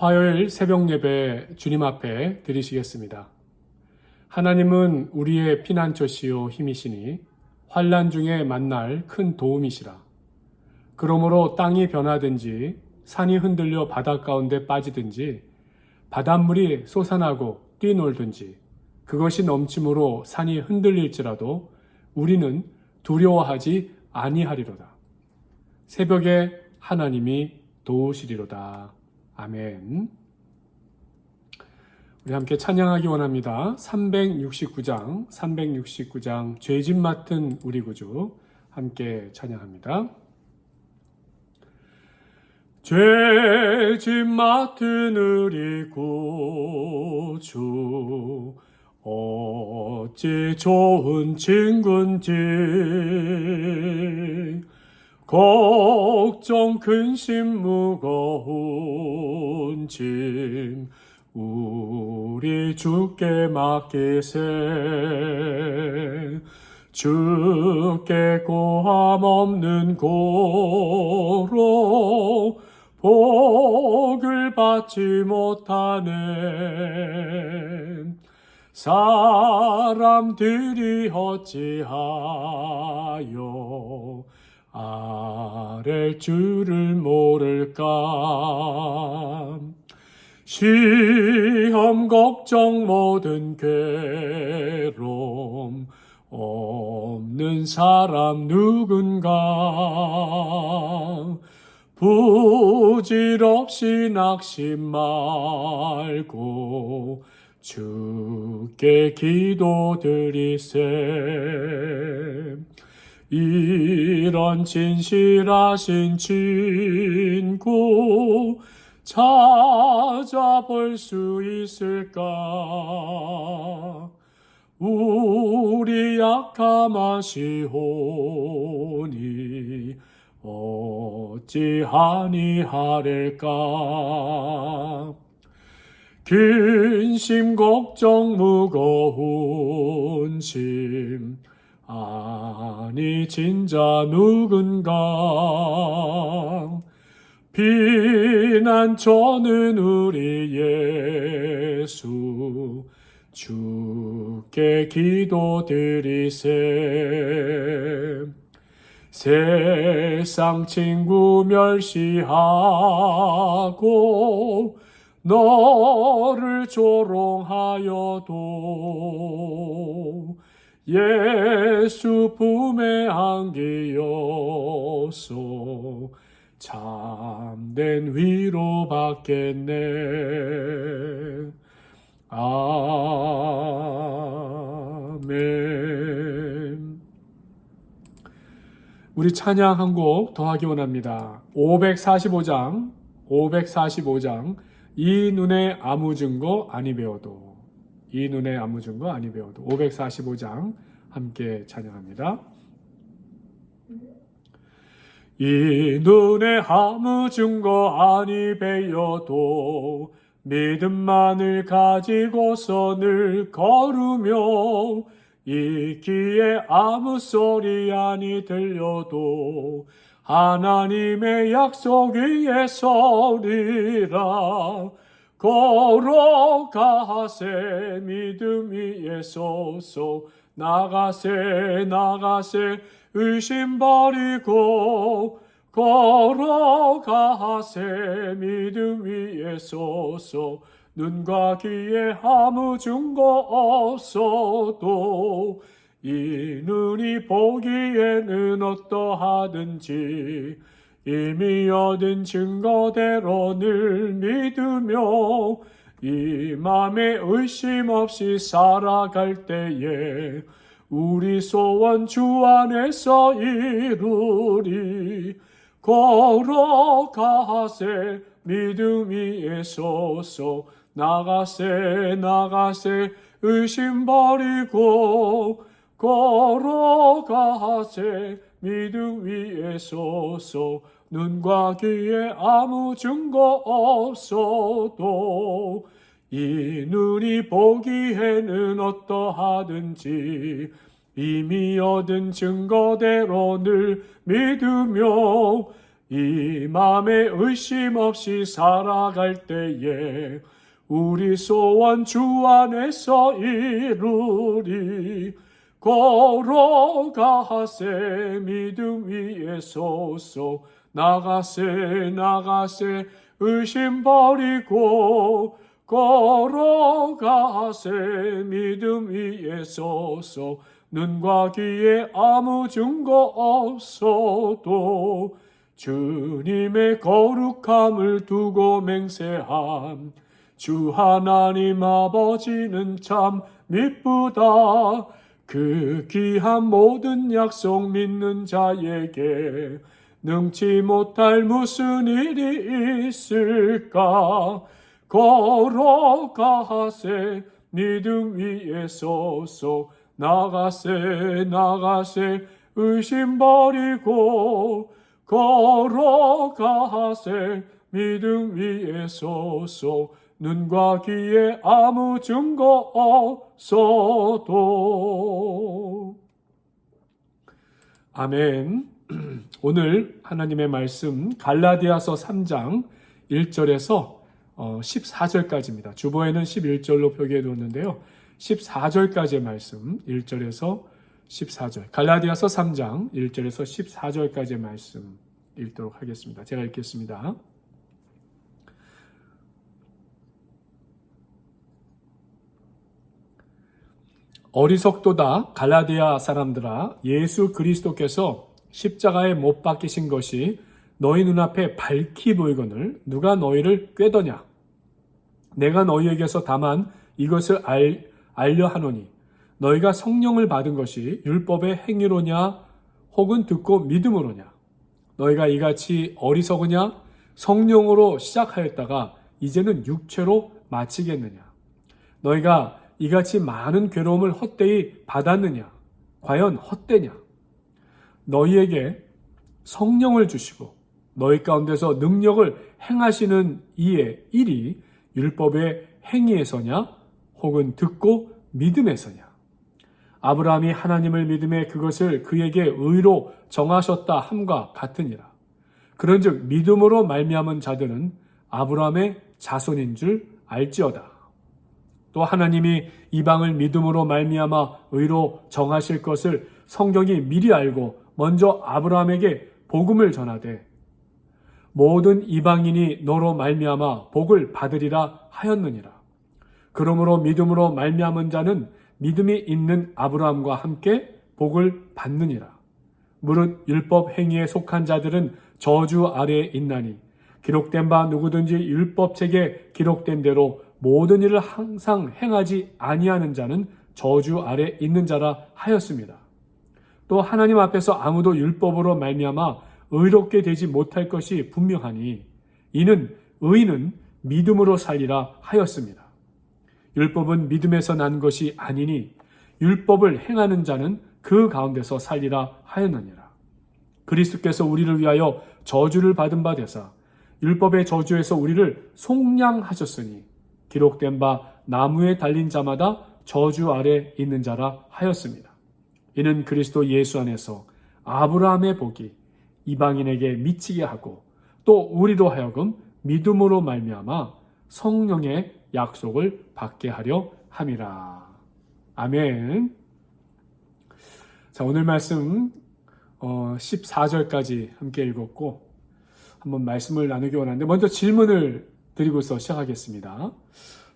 화요일 새벽 예배 주님 앞에 드리시겠습니다. 하나님은 우리의 피난처시요 힘이시니 환난 중에 만날 큰 도움이시라. 그러므로 땅이 변하든지 산이 흔들려 바닷 가운데 빠지든지 바닷물이 솟아나고 뛰놀든지 그것이 넘침으로 산이 흔들릴지라도 우리는 두려워하지 아니하리로다. 새벽에 하나님이 도우시리로다. 아멘. 우리 함께 찬양하기 원합니다. 369장 죄짐 맡은 우리 구주 함께 찬양합니다. 죄짐 맡은 우리 구주 어찌 좋은 친군지 걱정 근심 무거운 짐 우리 주께 맡기세. 주께 고함 없는 고로 복을 받지 못하네. 사람들이 어찌하여 아랠 줄을 모를까. 시험 걱정 모든 괴로움 없는 사람 누군가. 부질없이 낙심 말고 주께 기도드리세. 이런 진실하신 친구 찾아볼 수 있을까. 우리 약함하시오니 어찌 아니하릴까. 근심 걱정 무거운 짐 아니 진짜 누군가. 피난처는 우리 예수 주께 기도드리세. 세상 친구 멸시하고 너를 조롱하여도 예수 품에 안기어서 참된 위로 받겠네. 아멘. 우리 찬양 한 곡 더 하기 원합니다. 545장 이 눈에 아무 증거 아니 배워도 545장 함께 찬양합니다. 이 눈에 아무 증거 아니 배워도 믿음만을 가지고서 늘 걸으며 이 귀에 아무 소리 아니 들려도 하나님의 약속 위에 서리라. 걸어가세 믿음 위에 서서 나가세 의심 버리고 걸어가세 믿음 위에 서서 눈과 귀에 아무 증거 없어도 이 눈이 보기에는 어떠하든지 이미 얻은 증거대로 늘 믿으며 이 맘에 의심 없이 살아갈 때에 우리 소원 주 안에서 이루리. 걸어가세 믿음 위에 서서 나가세 의심 버리고 걸어가세 믿음 위에 서서 눈과 귀에 아무 증거 없어도 이 눈이 보기에는 어떠하든지 이미 얻은 증거대로 늘 믿으며 이 맘에 의심 없이 살아갈 때에 우리 소원 주 안에서 이루리. 걸어가세 믿음 위에 서서 나가세 의심 버리고 걸어가세 믿음 위에 서서 눈과 귀에 아무 증거 없어도 주님의 거룩함을 두고 맹세함. 주 하나님 아버지는 참 미쁘다. 그 귀한 모든 약속 믿는 자에게 능치 못할 무슨 일이 있을까. 걸어가세 믿음 위에 서서 나가세 의심 버리고 걸어가세 믿음 위에 서서 눈과 귀에 아무 증거 없어도. 아멘. 오늘 하나님의 말씀 갈라디아서 3장 1절에서 14절까지입니다. 주보에는 11절로 표기해 두었는데요. 14절까지의 말씀 1절에서 14절 갈라디아서 3장 1절에서 14절까지의 말씀 읽도록 하겠습니다. 제가 읽겠습니다. 어리석도다 갈라디아 사람들아, 예수 그리스도께서 십자가에 못 박히신 것이 너희 눈앞에 밝히 보이거늘 누가 너희를 꾀더냐. 내가 너희에게서 다만 이것을 알려 하노니 너희가 성령을 받은 것이 율법의 행위로냐 혹은 듣고 믿음으로냐. 너희가 이같이 어리석으냐. 성령으로 시작하였다가 이제는 육체로 마치겠느냐. 너희가 이같이 많은 괴로움을 헛되이 받았느냐. 과연 헛되냐. 너희에게 성령을 주시고 너희 가운데서 능력을 행하시는 이의 일이 율법의 행위에서냐 혹은 듣고 믿음에서냐. 아브라함이 하나님을 믿음에 그것을 그에게 의로 정하셨다 함과 같으니라. 그런즉 믿음으로 말미암은 자들은 아브라함의 자손인 줄 알지어다. 또 하나님이 이방을 믿음으로 말미암아 의로 정하실 것을 성경이 미리 알고 먼저 아브라함에게 복음을 전하되 모든 이방인이 너로 말미암아 복을 받으리라 하였느니라. 그러므로 믿음으로 말미암은 자는 믿음이 있는 아브라함과 함께 복을 받느니라. 무릇 율법 행위에 속한 자들은 저주 아래에 있나니 기록된 바 누구든지 율법책에 기록된 대로 모든 일을 항상 행하지 아니하는 자는 저주 아래 있는 자라 하였습니다. 또 하나님 앞에서 아무도 율법으로 말미암아 의롭게 되지 못할 것이 분명하니 이는 의인은 믿음으로 살리라 하였습니다. 율법은 믿음에서 난 것이 아니니 율법을 행하는 자는 그 가운데서 살리라 하였느니라. 그리스도께서 우리를 위하여 저주를 받은 바 되사 율법의 저주에서 우리를 속량하셨으니 기록된 바 나무에 달린 자마다 저주 아래 있는 자라 하였습니다. 이는 그리스도 예수 안에서 아브라함의 복이 이방인에게 미치게 하고 또 우리로 하여금 믿음으로 말미암아 성령의 약속을 받게 하려 함이라. 아멘. 자, 오늘 말씀 14절까지 함께 읽었고 한번 말씀을 나누기 원하는데 먼저 질문을 드리고서 시작하겠습니다.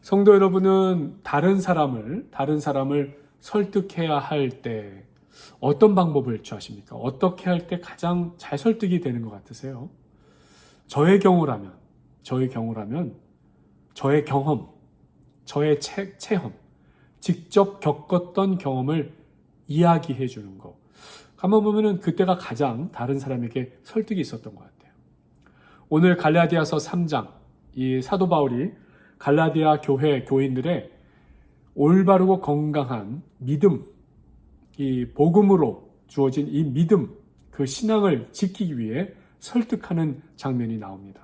성도 여러분은 다른 사람을 설득해야 할 때 어떤 방법을 취하십니까? 어떻게 할 때 가장 잘 설득이 되는 것 같으세요? 저의 경우라면 저의 경험, 저의 체험, 직접 겪었던 경험을 이야기해 주는 거. 가만 보면은 그때가 가장 다른 사람에게 설득이 있었던 것 같아요. 오늘 갈라디아서 3장, 이 사도 바울이 갈라디아 교인들의 올바르고 건강한 믿음, 이 복음으로 주어진 이 믿음, 그 신앙을 지키기 위해 설득하는 장면이 나옵니다.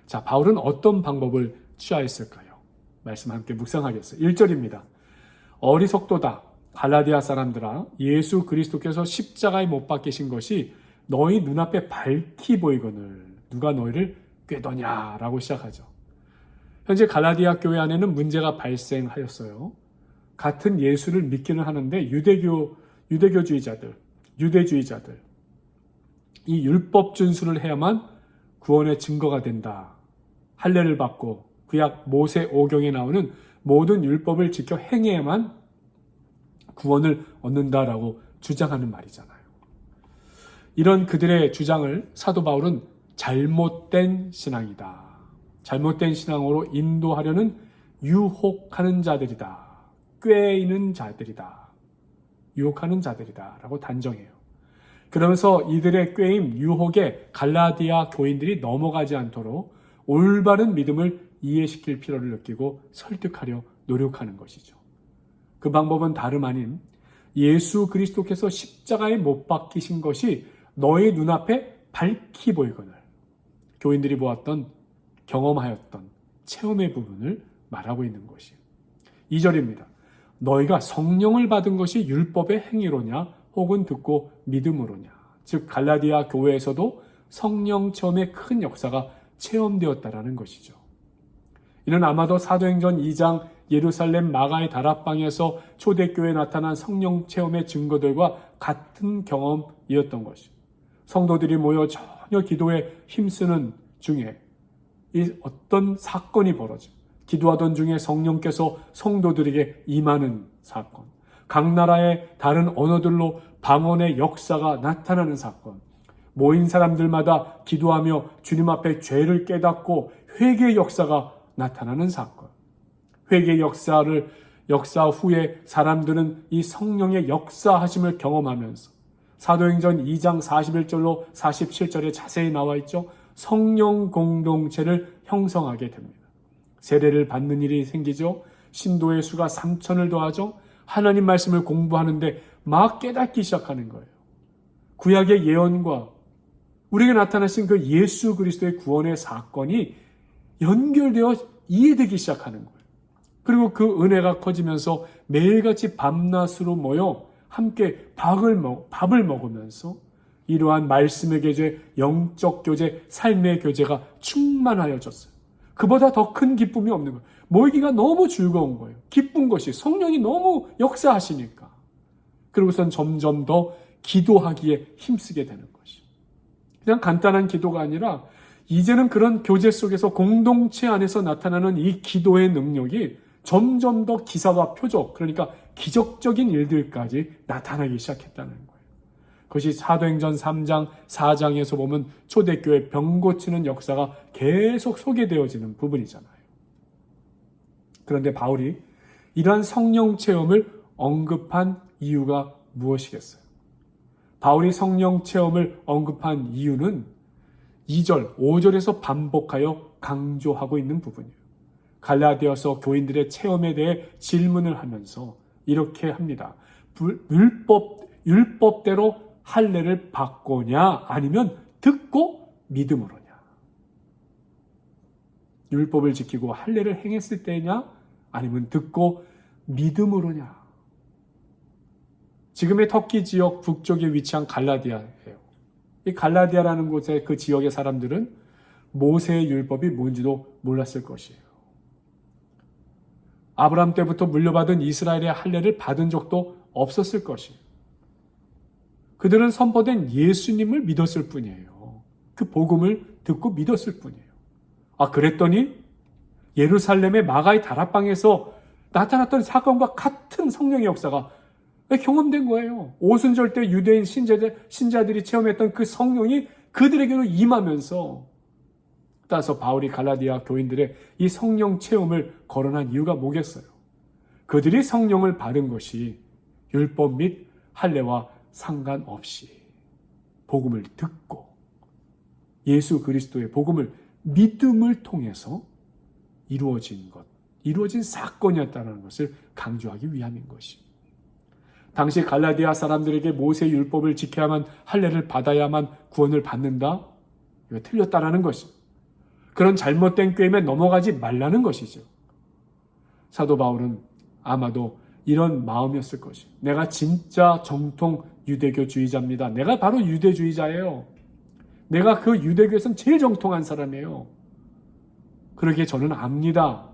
자, 바울은 어떤 방법을 취하였을까요? 말씀 함께 묵상하겠어요. 1절입니다. 어리석도다 갈라디아 사람들아, 예수 그리스도께서 십자가에 못 박히신 것이 너희 눈앞에 밝히 보이거늘 누가 너희를 꾀더냐라고 시작하죠. 현재 갈라디아 교회 안에는 문제가 발생하였어요. 같은 예수를 믿기는 하는데 유대주의자들, 이 율법 준수를 해야만 구원의 증거가 된다. 할례를 받고 구약 모세 오경에 나오는 모든 율법을 지켜 행해야만 구원을 얻는다라고 주장하는 말이잖아요. 이런 그들의 주장을 사도 바울은 잘못된 신앙이다. 잘못된 신앙으로 인도하려는 유혹하는 자들이다. 꾀이는 자들이다. 유혹하는 자들이다. 라고 단정해요. 그러면서 이들의 꾀임, 유혹에 갈라디아 교인들이 넘어가지 않도록 올바른 믿음을 이해시킬 필요를 느끼고 설득하려 노력하는 것이죠. 그 방법은 다름 아닌 예수 그리스도께서 십자가에 못 박히신 것이 너의 눈앞에 밝히 보이거늘 교인들이 보았던, 경험하였던 체험의 부분을 말하고 있는 것이에요. 2절입니다. 너희가 성령을 받은 것이 율법의 행위로냐 혹은 듣고 믿음으로냐. 즉 갈라디아 교회에서도 성령 체험의 큰 역사가 체험되었다라는 것이죠. 이는 아마도 사도행전 2장 예루살렘 마가의 다락방에서 초대교회에 나타난 성령 체험의 증거들과 같은 경험이었던 것이죠. 성도들이 모여 전혀 기도에 힘쓰는 중에 이 어떤 사건이 벌어져 기도하던 중에 성령께서 성도들에게 임하는 사건, 각 나라의 다른 언어들로 방언의 역사가 나타나는 사건, 모인 사람들마다 기도하며 주님 앞에 죄를 깨닫고 회개의 역사가 나타나는 사건, 회개의 역사 후에 사람들은 이 성령의 역사하심을 경험하면서 사도행전 2장 41절로 47절에 자세히 나와 있죠. 성령 공동체를 형성하게 됩니다. 세례를 받는 일이 생기죠. 신도의 수가 3,000을 더하죠. 하나님 말씀을 공부하는데 막 깨닫기 시작하는 거예요. 구약의 예언과 우리에게 나타나신 그 예수 그리스도의 구원의 사건이 연결되어 이해되기 시작하는 거예요. 그리고 그 은혜가 커지면서 매일같이 밤낮으로 모여 함께 밥을 먹으면서 이러한 말씀의 교제, 영적 교제, 삶의 교제가 충만하여졌어요. 그보다 더 큰 기쁨이 없는 거예요. 모이기가 너무 즐거운 거예요. 기쁜 것이 성령이 너무 역사하시니까. 그리고선 점점 더 기도하기에 힘쓰게 되는 것이. 그냥 간단한 기도가 아니라 이제는 그런 교제 속에서 공동체 안에서 나타나는 이 기도의 능력이 점점 더 기사와 표적, 그러니까 기적적인 일들까지 나타나기 시작했다는 거예요. 그것이 사도행전 3장, 4장에서 보면 초대교회 병 고치는 역사가 계속 소개되어지는 부분이잖아요. 그런데 바울이 이러한 성령 체험을 언급한 이유가 무엇이겠어요? 바울이 성령 체험을 언급한 이유는 2절, 5절에서 반복하여 강조하고 있는 부분이에요. 갈라디아서 교인들의 체험에 대해 질문을 하면서 이렇게 합니다. 율법대로 할례를 받고냐 아니면 듣고 믿음으로냐. 율법을 지키고 할례를 행했을 때냐 아니면 듣고 믿음으로냐. 지금의 터키 지역 북쪽에 위치한 갈라디아예요. 이 갈라디아라는 곳의 그 지역의 사람들은 모세의 율법이 뭔지도 몰랐을 것이에요. 아브라함 때부터 물려받은 이스라엘의 할례를 받은 적도 없었을 것이에요. 그들은 선포된 예수님을 믿었을 뿐이에요. 그 복음을 듣고 믿었을 뿐이에요. 그랬더니 예루살렘의 마가의 다락방에서 나타났던 사건과 같은 성령의 역사가 경험된 거예요. 오순절 때 유대인 신자들이 체험했던 그 성령이 그들에게로 임하면서 따라서 바울이 갈라디아 교인들의 이 성령 체험을 거론한 이유가 뭐겠어요? 그들이 성령을 받은 것이 율법 및 할례와 상관없이 복음을 듣고 예수 그리스도의 복음을 믿음을 통해서 이루어진 사건이었다는 것을 강조하기 위함인 것입니다. 당시 갈라디아 사람들에게 모세 율법을 지켜야만 할례를 받아야만 구원을 받는다? 이거 틀렸다라는 것입니다. 그런 잘못된 꾀임에 넘어가지 말라는 것이죠. 사도 바울은 아마도 이런 마음이었을 것이에요. 내가 진짜 정통 유대교주의자입니다. 내가 바로 유대주의자예요. 내가 그 유대교에선 제일 정통한 사람이에요. 그러기에 저는 압니다.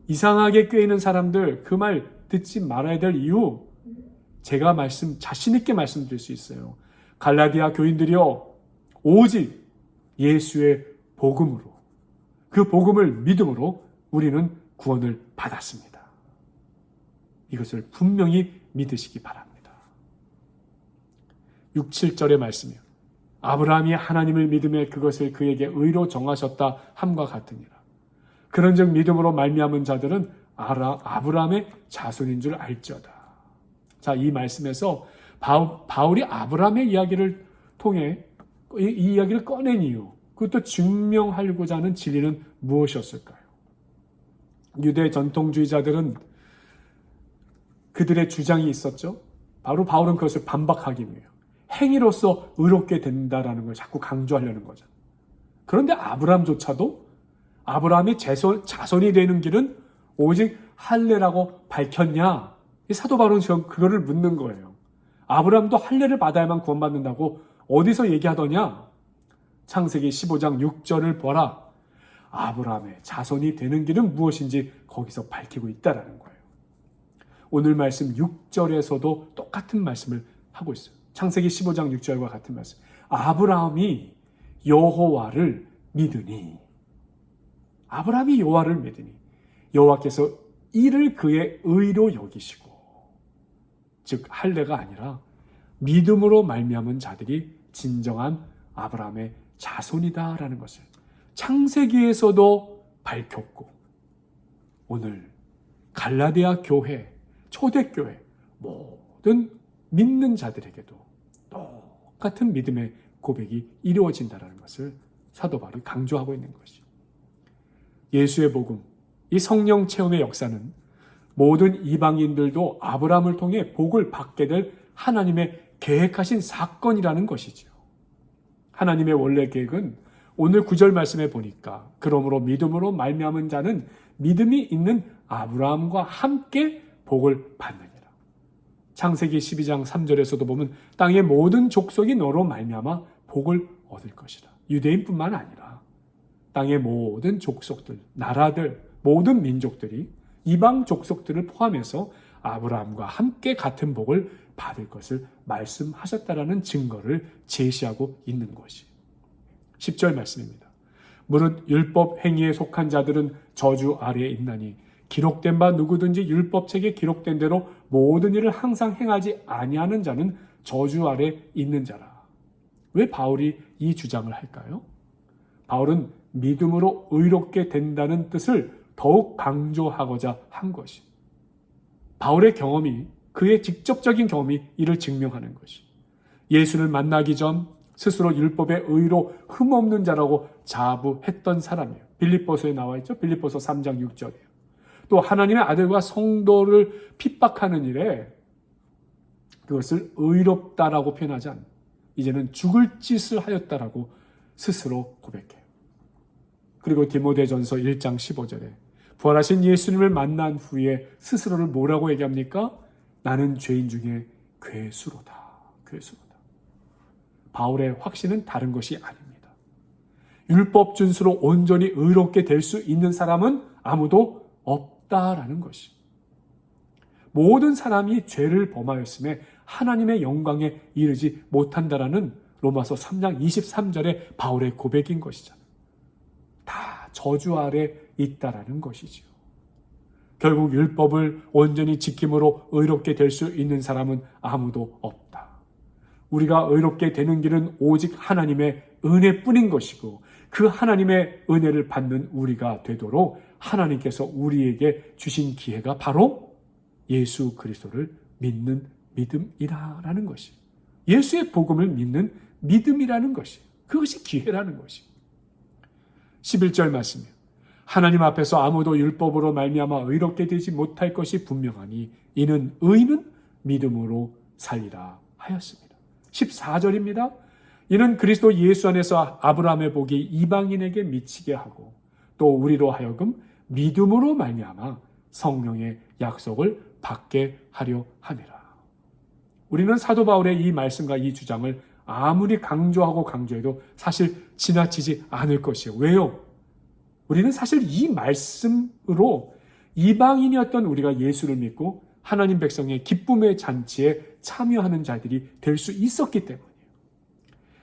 이상하게 꾀이는 사람들 그 말 듣지 말아야 될 이유, 제가 자신 있게 말씀드릴 수 있어요. 갈라디아 교인들이요, 오직 예수의 복음으로, 그 복음을 믿음으로 우리는 구원을 받았습니다. 이것을 분명히 믿으시기 바랍니다. 6, 7절의 말씀이요. 아브라함이 하나님을 믿음에 그것을 그에게 의로 정하셨다 함과 같으니라. 그런즉 믿음으로 말미암은 자들은 아브라함의 자손인 줄 알지어다. 자, 이 말씀에서 바울이 아브라함의 이야기를 통해 이 이야기를 꺼낸 이유, 그것도 증명하고자 하는 진리는 무엇이었을까요? 유대 전통주의자들은 그들의 주장이 있었죠. 바로 바울은 그것을 반박하기 위해요. 행위로서 의롭게 된다라는 걸 자꾸 강조하려는 거죠. 그런데 아브라함조차도 아브라함이 자손이 되는 길은 오직 할례라고 밝혔냐? 이 사도 바울은 지금 그거를 묻는 거예요. 아브라함도 할례를 받아야만 구원받는다고 어디서 얘기하더냐? 창세기 15장 6절을 보라. 아브라함의 자손이 되는 길은 무엇인지 거기서 밝히고 있다라는 거예요. 오늘 말씀 6절에서도 똑같은 말씀을 하고 있어요. 창세기 15장 6절과 같은 말씀. 아브라함이 여호와를 믿으니. 아브라함이 여호와를 믿으니 여호와께서 이를 그의 의로 여기시고, 즉 할례가 아니라 믿음으로 말미암은 자들이 진정한 아브라함의 자손이다라는 것을 창세기에서도 밝혔고, 오늘 갈라디아 교회, 초대교회 모든 믿는 자들에게도 똑같은 믿음의 고백이 이루어진다는 것을 사도 바울이 강조하고 있는 것이죠. 예수의 복음, 이 성령 체험의 역사는 모든 이방인들도 아브라함을 통해 복을 받게 될 하나님의 계획하신 사건이라는 것이죠. 하나님의 원래 계획은 오늘 9절 말씀에 보니까 그러므로 믿음으로 말미암은 자는 믿음이 있는 아브라함과 함께 복을 받느니라. 창세기 12장 3절에서도 보면 땅의 모든 족속이 너로 말미암아 복을 얻을 것이라. 유대인뿐만 아니라 땅의 모든 족속들, 나라들, 모든 민족들이 이방 족속들을 포함해서 아브라함과 함께 같은 복을 받을 것을 말씀하셨다라는 증거를 제시하고 있는 것이 10절 말씀입니다. 무릇 율법 행위에 속한 자들은 저주 아래에 있나니 기록된 바 누구든지 율법책에 기록된 대로 모든 일을 항상 행하지 아니하는 자는 저주 아래 있는 자라. 왜 바울이 이 주장을 할까요? 바울은 믿음으로 의롭게 된다는 뜻을 더욱 강조하고자 한 것이, 바울의 경험이, 그의 직접적인 경험이 이를 증명하는 것이, 예수를 만나기 전 스스로 율법의 의로 흠없는 자라고 자부했던 사람이에요. 빌립보서에 나와 있죠. 빌립보서 3장 6절이에요. 또 하나님의 아들과 성도를 핍박하는 일에 그것을 의롭다라고 표현하지 않는, 이제는 죽을 짓을 하였다라고 스스로 고백해요. 그리고 디모데전서 1장 15절에 부활하신 예수님을 만난 후에 스스로를 뭐라고 얘기합니까? 나는 죄인 중에 괴수로다. 괴수로다. 바울의 확신은 다른 것이 아닙니다. 율법 준수로 온전히 의롭게 될 수 있는 사람은 아무도 없다라는 것이. 모든 사람이 죄를 범하였음에 하나님의 영광에 이르지 못한다라는 로마서 3장 23절의 바울의 고백인 것이잖아요. 다 저주 아래 있다라는 것이죠. 결국 율법을 온전히 지킴으로 의롭게 될 수 있는 사람은 아무도 없다. 우리가 의롭게 되는 길은 오직 하나님의 은혜뿐인 것이고, 그 하나님의 은혜를 받는 우리가 되도록 하나님께서 우리에게 주신 기회가 바로 예수 그리스도를 믿는 믿음이라는 것이, 예수의 복음을 믿는 믿음이라는 것이, 그것이 기회라는 것이. 11절 말씀이요. 하나님 앞에서 아무도 율법으로 말미암아 의롭게 되지 못할 것이 분명하니 이는 의인은 믿음으로 살리라 하였습니다. 14절입니다. 이는 그리스도 예수 안에서 아브라함의 복이 이방인에게 미치게 하고 또 우리로 하여금 믿음으로 말미암아 성령의 약속을 받게 하려 함이라. 우리는 사도 바울의 이 말씀과 이 주장을 아무리 강조해도 사실 지나치지 않을 것이에요. 왜요? 우리는 사실 이 말씀으로 이방인이었던 우리가 예수를 믿고 하나님 백성의 기쁨의 잔치에 참여하는 자들이 될 수 있었기 때문이에요.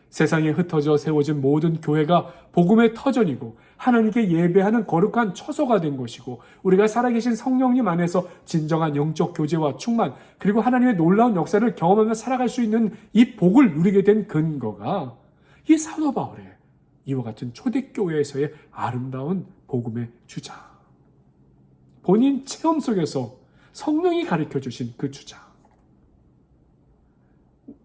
세상에 흩어져 세워진 모든 교회가 복음의 터전이고 하나님께 예배하는 거룩한 처소가 된 것이고 우리가 살아계신 성령님 안에서 진정한 영적 교제와 충만 그리고 하나님의 놀라운 역사를 경험하며 살아갈 수 있는 이 복을 누리게 된 근거가 이 사도 바울의 이와 같은 초대교회에서의 아름다운 복음의 주장, 본인 체험 속에서 성령이 가르쳐 주신 그 주장.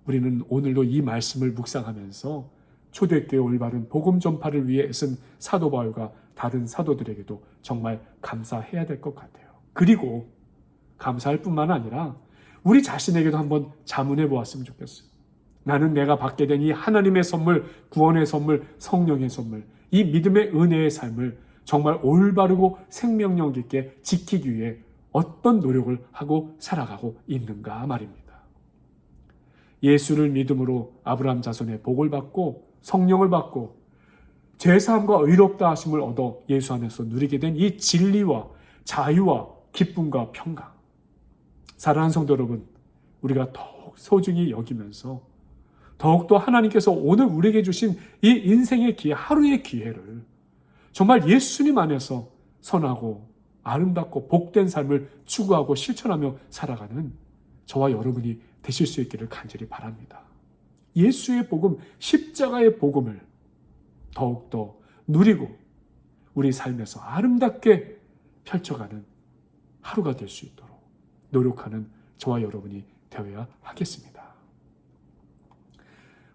우리는 오늘도 이 말씀을 묵상하면서 초대교회 올바른 복음 전파를 위해 애쓴 사도 바울과 다른 사도들에게도 정말 감사해야 될 것 같아요. 그리고 감사할 뿐만 아니라 우리 자신에게도 한번 자문해 보았으면 좋겠어요. 나는 내가 받게 된 이 하나님의 선물, 구원의 선물, 성령의 선물, 이 믿음의 은혜의 삶을 정말 올바르고 생명력 있게 지키기 위해 어떤 노력을 하고 살아가고 있는가 말입니다. 예수를 믿음으로 아브라함 자손의 복을 받고 성령을 받고 죄사함과 의롭다 하심을 얻어 예수 안에서 누리게 된 이 진리와 자유와 기쁨과 평강. 사랑하는 성도 여러분, 우리가 더욱 소중히 여기면서 더욱더 하나님께서 오늘 우리에게 주신 이 인생의 기회, 하루의 기회를 정말 예수님 안에서 선하고 아름답고 복된 삶을 추구하고 실천하며 살아가는 저와 여러분이 되실 수 있기를 간절히 바랍니다. 예수의 복음, 십자가의 복음을 더욱더 누리고 우리 삶에서 아름답게 펼쳐가는 하루가 될 수 있도록 노력하는 저와 여러분이 되어야 하겠습니다.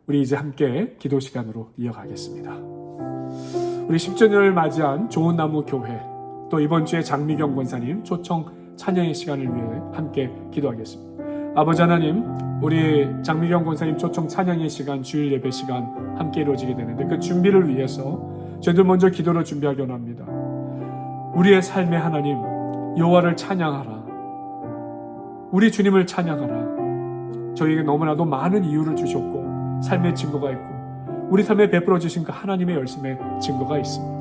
우리 이제 함께 기도 시간으로 이어가겠습니다. 우리 10주년을 맞이한 좋은 나무 교회, 또 이번 주에 장미경 권사님 초청 찬양의 시간을 위해 함께 기도하겠습니다. 아버지 하나님, 우리 장미경 권사님 초청 찬양의 시간, 주일 예배 시간 함께 이루어지게 되는데 그 준비를 위해서 저희들 먼저 기도로 준비하기 원합니다. 우리의 삶의 하나님, 여호와를 찬양하라. 우리 주님을 찬양하라. 저희에게 너무나도 많은 이유를 주셨고 삶의 증거가 있고 우리 삶에 베풀어 주신 그 하나님의 열심의 증거가 있습니다.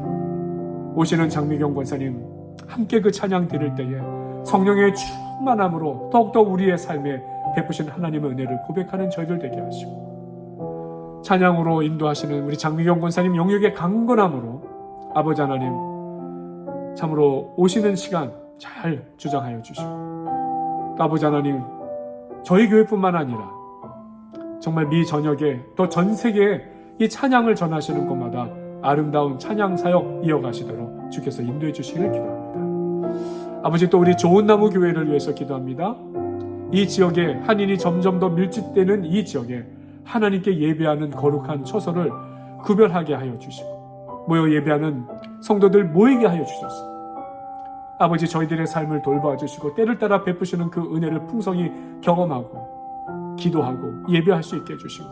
오시는 장미경 권사님 함께 그 찬양 드릴 때에 성령의 충만함으로 더욱더 우리의 삶에 베푸신 하나님의 은혜를 고백하는 저희들 되게 하시고 찬양으로 인도하시는 우리 장미경 권사님 영역의 강건함으로 아버지 하나님 참으로 오시는 시간 잘 주장하여 주시고 또 아버지 하나님 저희 교회뿐만 아니라 정말 미 전역에 또 전 세계에 이 찬양을 전하시는 곳마다 아름다운 찬양 사역 이어가시도록 주께서 인도해 주시기를 기도합니다. 아버지 또 우리 좋은 나무 교회를 위해서 기도합니다. 이 지역에 한인이 점점 더 밀집되는 이 지역에 하나님께 예배하는 거룩한 처소를 구별하게 하여 주시고 모여 예배하는 성도들 모이게 하여 주셔서 아버지 저희들의 삶을 돌봐 주시고 때를 따라 베푸시는 그 은혜를 풍성히 경험하고 기도하고 예배할 수 있게 해주시고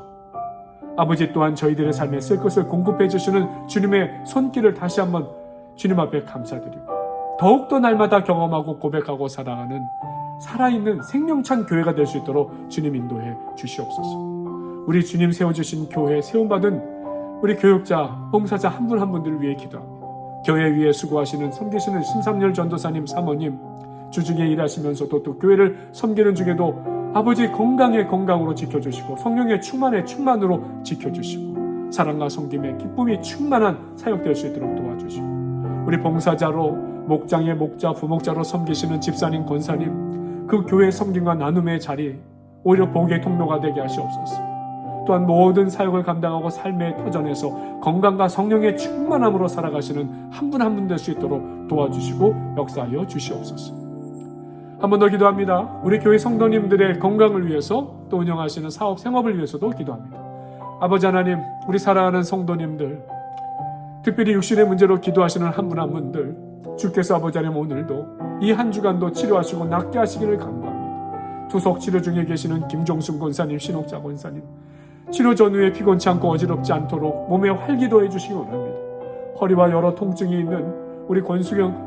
아버지 또한 저희들의 삶에 쓸 것을 공급해 주시는 주님의 손길을 다시 한번 주님 앞에 감사드리고 더욱더 날마다 경험하고 고백하고 살아가는 살아있는 생명찬 교회가 될 수 있도록 주님 인도해 주시옵소서. 우리 주님 세워주신 교회 세움받은 우리 교육자, 봉사자 한 분 한 분들을 위해 기도합니다. 교회 위에 수고하시는 섬기시는 심삼열 전도사님 사모님 주중에 일하시면서도 또 교회를 섬기는 중에도 아버지 건강에 건강으로 지켜주시고 성령의 충만에 충만으로 지켜주시고 사랑과 섬김에 기쁨이 충만한 사역될 수 있도록 도와주시고 우리 봉사자로 목장의 목자 부목자로 섬기시는 집사님 권사님 그 교회 섬김과 나눔의 자리 오히려 복의 통로가 되게 하시옵소서. 또한 모든 사역을 감당하고 삶의 터전에서 건강과 성령의 충만함으로 살아가시는 한 분 한 분 될 수 있도록 도와주시고 역사하여 주시옵소서. 한 번 더 기도합니다. 우리 교회 성도님들의 건강을 위해서 또 운영하시는 사업 생업을 위해서도 기도합니다. 아버지 하나님, 우리 사랑하는 성도님들 특별히 육신의 문제로 기도하시는 한 분 한 분들 주께서 아버지 하나님 오늘도 이 한 주간도 치료하시고 낫게 하시기를 간구합니다. 투석 치료 중에 계시는 김종순 권사님, 신옥자 권사님 치료 전후에 피곤치 않고 어지럽지 않도록 몸에 활기도 해주시기 원합니다. 허리와 여러 통증이 있는 우리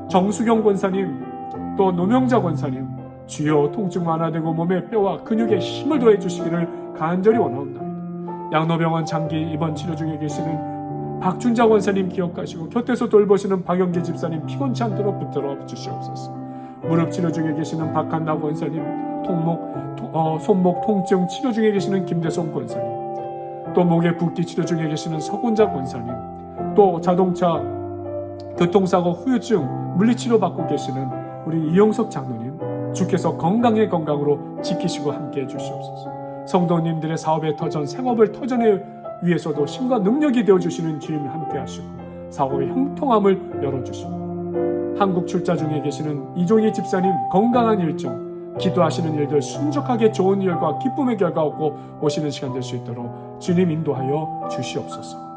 정수경 권사님 또 노명자 권사님 주여 통증 완화되고 몸에 뼈와 근육에 힘을 더해 주시기를 간절히 원하옵나이다. 양로병원 장기 입원 치료 중에 계시는 박준자 원사님 기억하시고 곁에서 돌보시는 박영기 집사님 피곤치 않도록 붙들어 주시옵소서. 무릎 치료 중에 계시는 박한나 원사님, 손목 통증 치료 중에 계시는 김대성 권사님, 또 목에 붓기 치료 중에 계시는 서군자 권사님, 또 자동차 교통사고 후유증 물리치료 받고 계시는 우리 이영석 장로님, 주께서 건강으로 지키시고 함께해 주시옵소서. 성도님들의 사업의 터전, 생업을 터전에 위해서도 힘과 능력이 되어주시는 주님이 함께하시고 사업의 형통함을 열어주시고, 한국 출자 중에 계시는 이종희 집사님 건강한 일정, 기도하시는 일들 순적하게 좋은 일과 기쁨의 결과 얻고 오시는 시간 될 수 있도록 주님 인도하여 주시옵소서.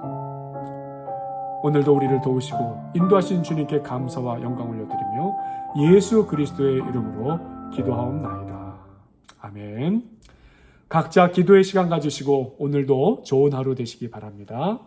오늘도 우리를 도우시고 인도하신 주님께 감사와 영광 올려드리며 예수 그리스도의 이름으로 기도하옵나이다. 아멘. 각자 기도의 시간 가지시고 오늘도 좋은 하루 되시기 바랍니다.